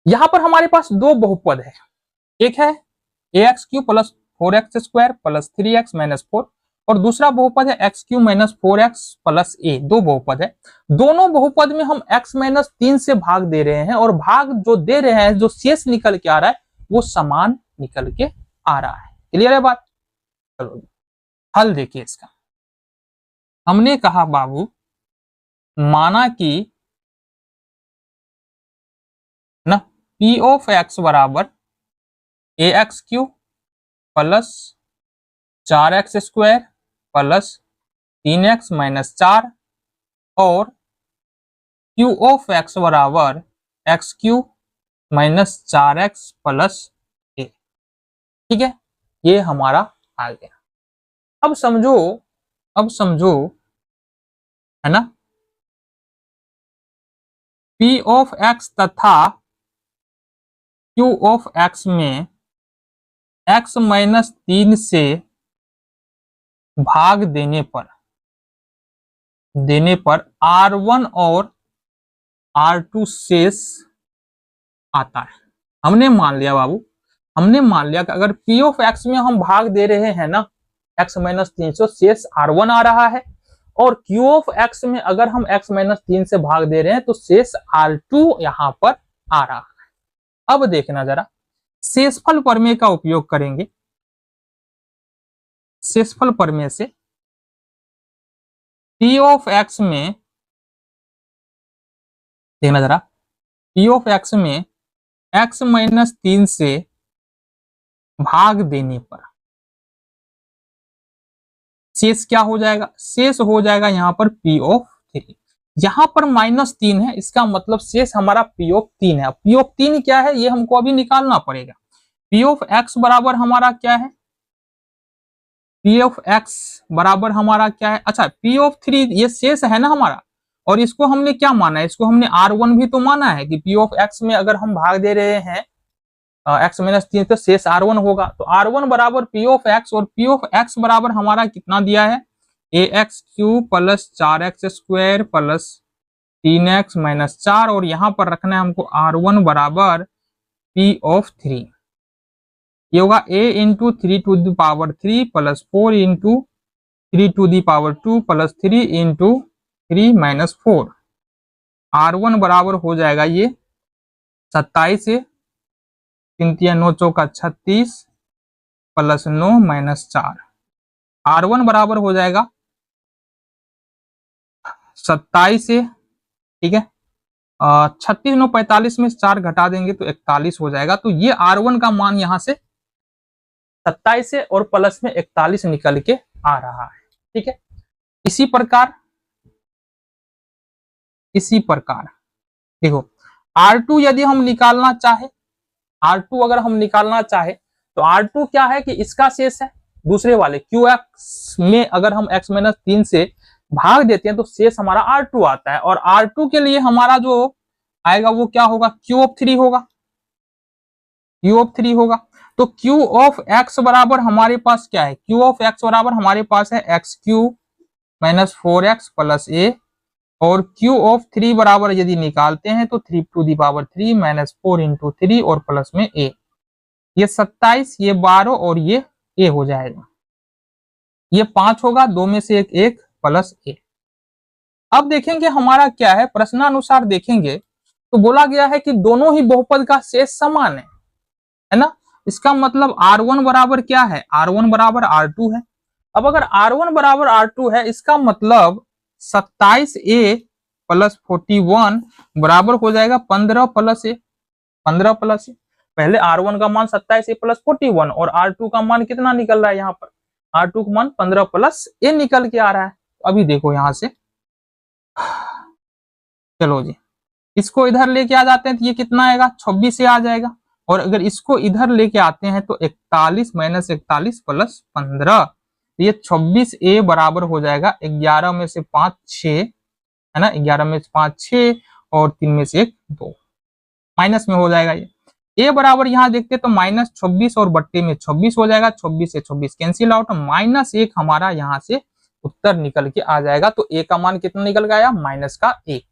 यहां पर हमारे पास दो बहुपद है, एक है ax³ plus 4x² plus 3x minus 4 और दूसरा बहुपद है x³ minus 4x plus a। दो बहुपद है, दोनों बहुपद में हम x माइनस 3 से भाग दे रहे हैं और भाग जो दे रहे हैं, जो शेष निकल के आ रहा है वो समान निकल के आ रहा है। क्लियर है बात? चलो हल देखिए इसका। हमने कहा बाबू, माना कि ना p ऑफ x बराबर ax³ plus 4x² plus 3x minus 4 और q ऑफ x बराबर x³ minus 4x plus a। ठीक है, ये हमारा आ गया। अब समझो है ना, p ऑफ x तथा q ऑफ x में x माइनस 3 से भाग देने पर R1 और R2 शेष आता है। हमने मान लिया बाबू, हमने मान लिया कि अगर P ऑफ x में हम भाग दे रहे हैं ना x माइनस 3 से, शेष R1 आ रहा है, और Q ऑफ x में अगर हम x माइनस 3 से भाग दे रहे हैं तो शेष R2 यहां पर आ रहा है। अब देखना जरा, शेषफल प्रमेय का उपयोग करेंगे। शेषफल प्रमेय से P ऑफ x में देखना जरा, P ऑफ x में x माइनस 3 से भाग देने पर शेष क्या हो जाएगा? शेष हो जाएगा यहां पर P ऑफ 3। यहां पर -3 है, इसका मतलब शेष हमारा P ऑफ 3 है। P ऑफ 3 क्या है ये हमको अभी निकालना पड़ेगा। P ऑफ x बराबर हमारा क्या है? P ऑफ x बराबर हमारा क्या है? अच्छा, P ऑफ 3 ये शेष है ना हमारा, और इसको हमने क्या माना है? इसको हमने R1 भी तो माना है कि P ऑफ x में अगर हम भाग दे रहे हैं x माइनस 3 तो शेष R1 होगा। तो R1 बराबर P ऑफ x, और P ऑफ x बराबर हमारा कितना दिया है? ax³ plus 4x² plus 3x minus 4, और यहां पर रखना है हमको R1 बराबर P ऑफ 3। ये होगा a into 3 to the power 3 plus 4 into 3 to the power 2 plus 3 into 3 minus 4। R1 बराबर हो जाएगा ये 27 से 3 3 9 चौका 36 प्लस 9 माइनस 4। R1 बराबर हो जाएगा 27 से, ठीक है, 36 9 45 में 4 घटा देंगे तो 41 हो जाएगा। तो ये R1 का मान यहां से 27 से और प्लस में 41 निकल के आ रहा है। ठीक है, इसी प्रकार देखो, R2 यदि हम निकालना चाहे, R2 अगर हम निकालना चाहे तो R2 क्या है कि इसका शेष है दूसरे वाले QX में अगर हम x माइनस 3 से भाग देते हैं तो शेष हमारा R2 आता है, और R2 के लिए हमारा जो आएगा वो क्या होगा? Q ऑफ 3 होगा, Q ऑफ 3 होगा। तो Q ऑफ x बराबर हमारे पास क्या है? Q ऑफ x बराबर हमारे पास है x³ minus 4x plus a, और Q ऑफ 3 बराबर यदि निकालते हैं तो 3 to the power 3 minus 4 into 3 और प्लस में a। ये 27, ये 12 और ये a हो जाएगा। ये 5 होगा, 2 में से 1 प्लस a। अब देखेंगे हमारा क्या है, प्रश्नानुसार देखेंगे तो बोला गया है कि दोनों ही बहुपद का शेष समान है ना। इसका मतलब R1 बराबर क्या है? R1 बराबर R2 है। अब अगर R1 बराबर R2 है, इसका मतलब 27a प्लस 41 बराबर हो जाएगा 15 प्लस ए। 15 प्लस ए, पहले R1 का मान 27a प्लस 41 और R2 का मान कितना निकल रहा है? यहाँ पर R2 का मान 15 प्लस ए निकल के आ रहा है। अभी देखो यहां से, चलो जी, इसको इधर लेके आ जाते हैं तो ये कितना आएगा? 26 से आ जाएगा, और अगर इसको इधर लेके आते हैं तो 41 माइनस 41 प्लस 15, ये 26a बराबर हो जाएगा 11 में से 5 6, है ना, 11 में से 5 6 और 3 में से 1 2, माइनस में हो जाएगा। ये a बराबर यहाँ देखते तो माइनस 26 और बट्टे में 26 हो जाएगा, 26 से 26 कैंसिल आउट, -1 हमारा यहाँ से उत्तर निकल के आ जाएगा। तो a का मान कितना निकल गया? माइनस का 1।